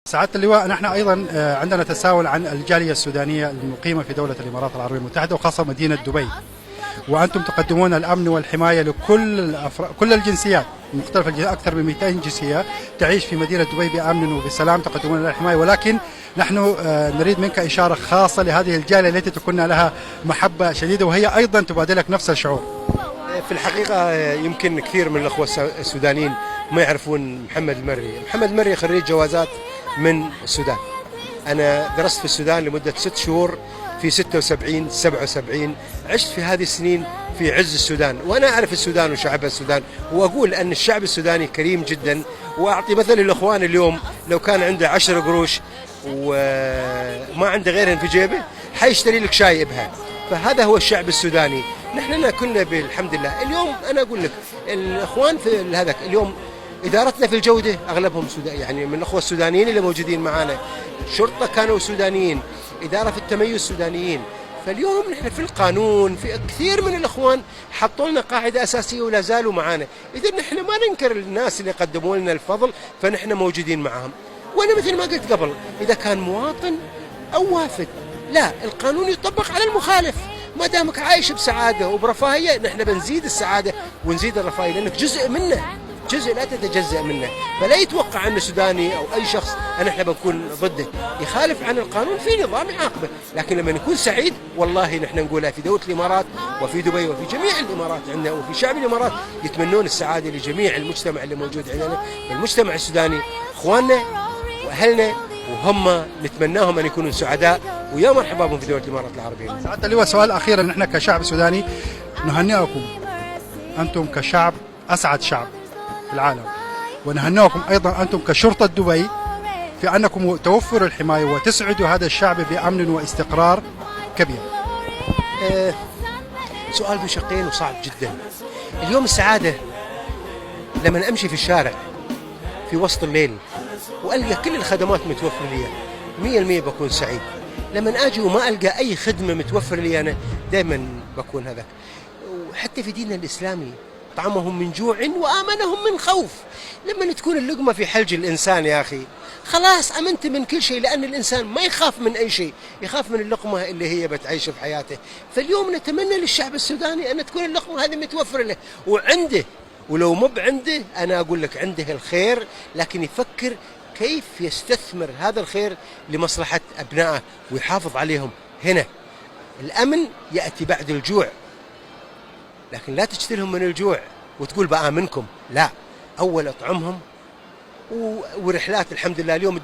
سعادة اللواء، نحن أيضا عندنا تساؤل عن الجالية السودانية المقيمة في دولة الإمارات العربية المتحدة وخاصة مدينة دبي، وأنتم تقدمون الأمن والحماية لكل كل الجنسيات مختلف الجنسيات، أكثر من 200 جنسية تعيش في مدينة دبي بأمن وبسلام، تقدمون لها الحماية، ولكن نحن نريد منك إشارة خاصة لهذه الجالية التي تكون لها محبة شديدة وهي أيضا تبادلك نفس الشعور. في الحقيقة يمكن كثير من الأخوة السودانيين ما يعرفون محمد المري. محمد المري خريج جوازات من السودان. أنا درست في السودان لمدة 6 شهور في 76 77، عشت في هذه السنين في عز السودان، وأنا أعرف السودان وشعب السودان، وأقول أن الشعب السوداني كريم جدا. وأعطي مثل للأخوان اليوم لو كان عنده 10 قروش وما عنده غيرهن في جيبه حيشتري لك شاي بها. فهذا هو الشعب السوداني. نحن كلنا بالحمد لله. اليوم أنا أقول لك الأخوان في هذاك اليوم إدارتنا في الجودة أغلبهم يعني من الأخوة السودانيين اللي موجودين معانا، الشرطة كانوا سودانيين، إدارة في التميز سودانيين. فاليوم نحن في القانون في كثير من الأخوان حطوا لنا قاعدة أساسية ولا زالوا معانا. إذا نحن ما ننكر الناس اللي قدموا لنا الفضل، فنحن موجودين معهم. وأنا مثل ما قلت قبل، إذا كان مواطن أو وافد، لا، القانون يطبق على المخالف. ما دامك عايش بسعادة وبرفاهية، نحن بنزيد السعادة ونزيد الرفاهية، لأنك جزء منه، جزء لا تتجزأ منه. فلا يتوقع أن سوداني أو أي شخص أن احنا بنكون ضده يخالف عن القانون، في نظام يعاقبه. لكن لما نكون سعيد، والله نحن نقولها في دولة الإمارات وفي دبي وفي جميع الإمارات عندنا وفي شعب الإمارات يتمنون السعادة لجميع المجتمع اللي موجود عندنا. المجتمع السوداني إخواننا وأهلنا، وهم نتمناهم أن يكونوا سعداء، ويا مرحبا بهم في دولة الإمارات العربية. سعادة اللواء، سؤال أخيرا، نحن كشعب سوداني نهنئكم، أنتم كشعب أسعد شعب في العالم، ونهنئكم أيضا أنتم كشرطة دبي في أنكم توفروا الحماية وتسعدوا هذا الشعب بأمن واستقرار كبير. سؤال ذو شقين وصعب جدا. اليوم السعادة لما أمشي في الشارع في وسط الليل وألقى كل الخدمات متوفرة لي 100% بكون سعيد. لما أجي وما ألقى أي خدمة متوفرة لي أنا دائما بكون هذاك. وحتى في ديننا الإسلامي طعمهم من جوع وآمنهم من خوف. لما تكون اللقمة في حلج الإنسان يا أخي خلاص أمنت من كل شيء، لأن الإنسان ما يخاف من أي شيء، يخاف من اللقمة اللي هي بتعيشه في حياته. فاليوم نتمنى للشعب السوداني أن تكون اللقمة هذه متوفرة له وعنده، ولو مو عنده أنا أقول لك عنده الخير، لكن يفكر كيف يستثمر هذا الخير لمصلحة أبنائه ويحافظ عليهم. هنا الأمن يأتي بعد الجوع، لكن لا تشتريهم من الجوع وتقول بآمنكم، لا، أول أطعمهم. ورحلات الحمد لله اليوم